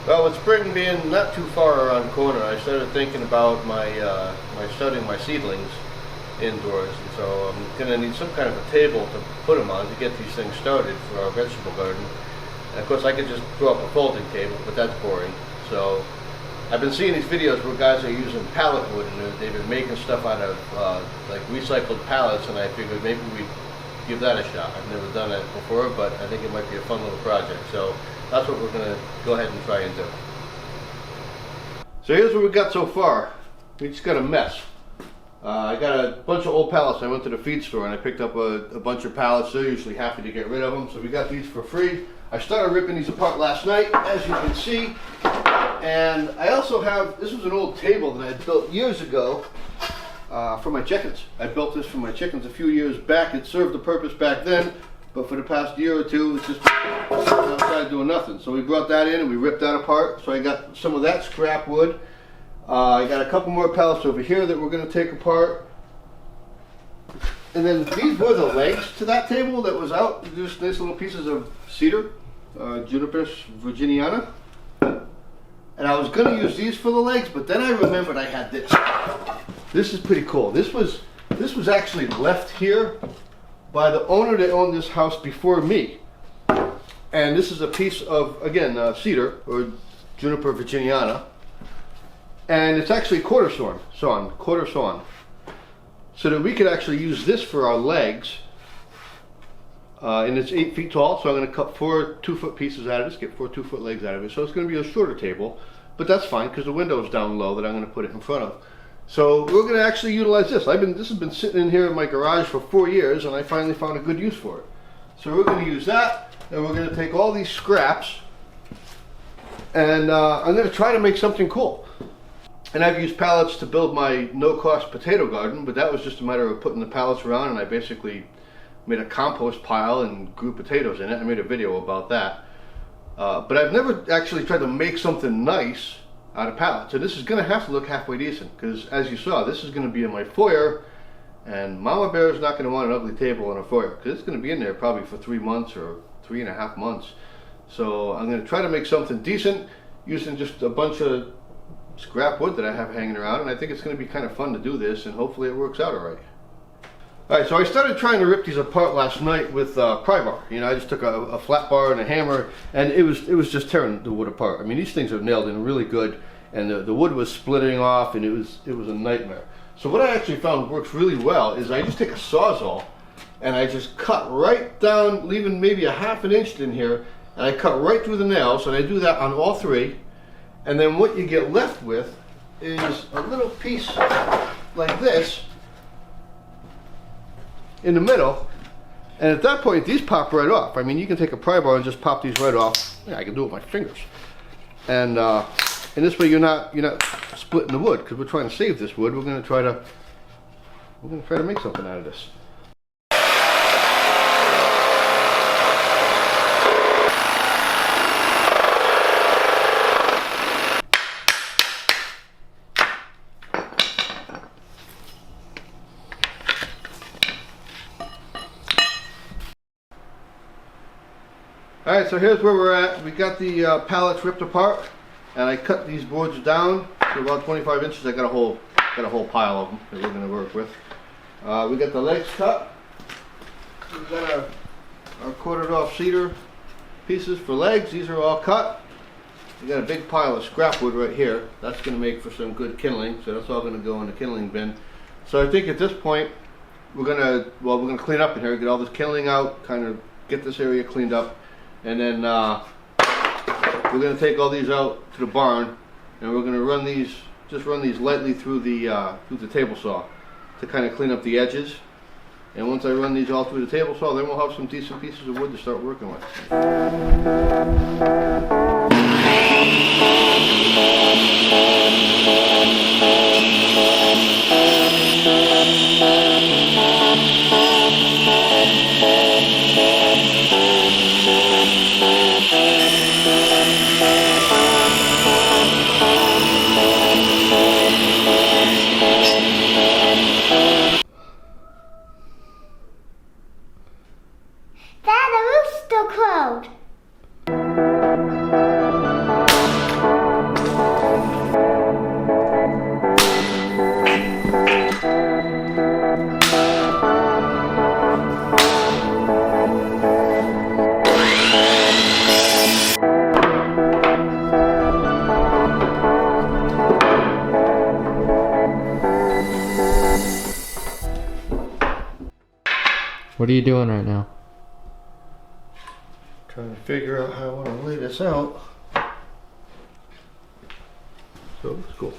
Well, with spring being not too far around the corner, I started thinking about starting my seedlings indoors, and so I'm going to need some kind of a table to put them on to get these things started for our vegetable garden. And of course, I could just throw up a folding table, but that's boring. So I've been seeing these videos where guys are using pallet wood, and they've been making stuff out of like recycled pallets, and I figured maybe we'd give that a shot. I've never done it before, but I think it might be a fun little project. So that's what we're going to go ahead and try and do. So here's what we got so far. We just got a mess. I got a bunch of old pallets. I went to the feed store and I picked up a bunch of pallets. They're usually happy to get rid of them. So we got these for free. I started ripping these apart last night, as you can see. And I also have, this was an old table that I had built years ago for my chickens. I built this for my chickens a few years back. It served a purpose back then, but for the past year or two, it's just outside doing nothing. So we brought that in and we ripped that apart. So I got some of that scrap wood. I got a couple more pallets over here that we're going to take apart. And then these were the legs to that table that was out. Just nice little pieces of cedar, Juniper virginiana. And I was going to use these for the legs, but then I remembered I had this. This is pretty cool. This was actually left here by the owner that owned this house before me. And this is a piece of, again, cedar, or Juniper virginiana. And it's actually quarter sawn, so that we could actually use this for our legs. And it's 8 feet tall, so I'm going to cut 4 2-foot pieces out of this, get 4 2-foot legs out of it. So it's going to be a shorter table, but that's fine because the window's down low that I'm going to put it in front of. So we're going to actually utilize this. This has been sitting in here in my garage for 4 years, and I finally found a good use for it. So we're going to use that, and we're going to take all these scraps, and I'm going to try to make something cool. And I've used pallets to build my no-cost potato garden, but that was just a matter of putting the pallets around, and I basically made a compost pile and grew potatoes in it. I made a video about that. But I've never actually tried to make something nice out of pallets. So this is going to have to look halfway decent, because as you saw, this is going to be in my foyer, and Mama Bear is not going to want an ugly table in her foyer, because it's going to be in there probably for 3 months or 3.5 months. So I'm going to try to make something decent using just a bunch of scrap wood that I have hanging around, and I think it's going to be kind of fun to do this, and hopefully it works out alright. Alright, so I started trying to rip these apart last night with pry bar. You know, I just took a flat bar and a hammer, and it was just tearing the wood apart. I mean, these things are nailed in really good, and the wood was splitting off, and it was a nightmare. So what I actually found works really well is I just take a Sawzall, and I just cut right down, leaving maybe a ½ inch in here, and I cut right through the nails, and I do that on all 3. And then what you get left with is a little piece like this in the middle, and at that point these pop right off. I mean, you can take a pry bar and just pop these right off. Yeah, I can do it with my fingers. And this way you're not splitting the wood, because we're trying to save this wood. We're going to try to make something out of this. Alright, so here's where we're at. We got the pallets ripped apart, and I cut these boards down to about 25 inches. I got a whole pile of them that we're going to work with. We got the legs cut. We got our quartered off cedar pieces for legs. These are all cut. We got a big pile of scrap wood right here. That's going to make for some good kindling, so that's all going to go in the kindling bin. So I think at this point we're going to clean up in here, get all this kindling out, kind of get this area cleaned up. And then we're going to take all these out to the barn, and we're going to run these lightly through the table saw to kind of clean up the edges. And once I run these all through the table saw, then we'll have some decent pieces of wood to start working with. Dad, the roof's still closed. What are you doing right now? Trying to figure out how I want to lay this out. So let's go.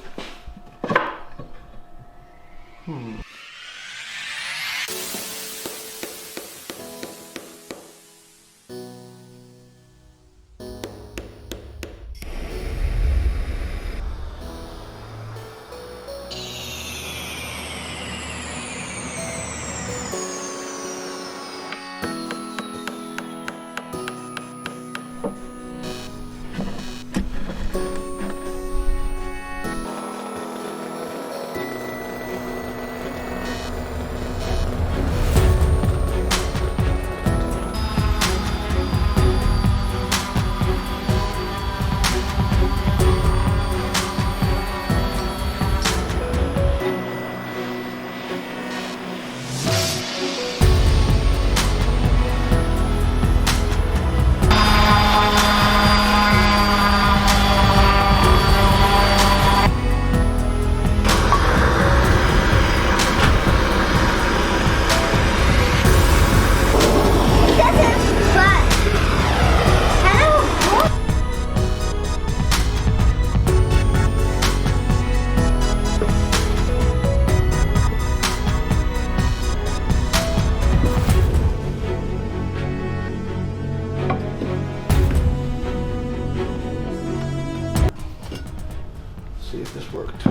See if this worked.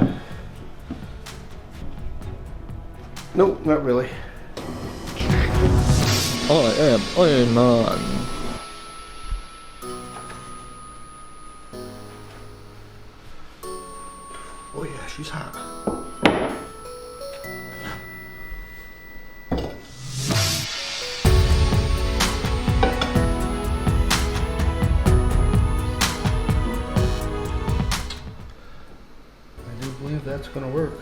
Nope, not really. I am Iron Man. Oh yeah, she's hot. I do believe that's gonna work.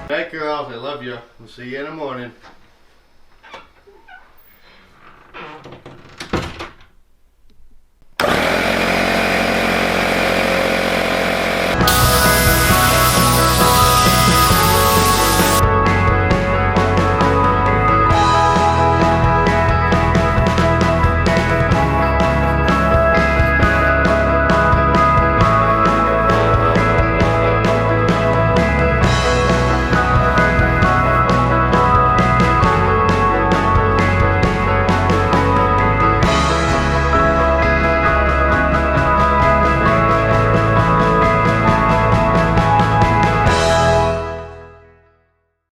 Night, girls. I love you. We'll see you in the morning.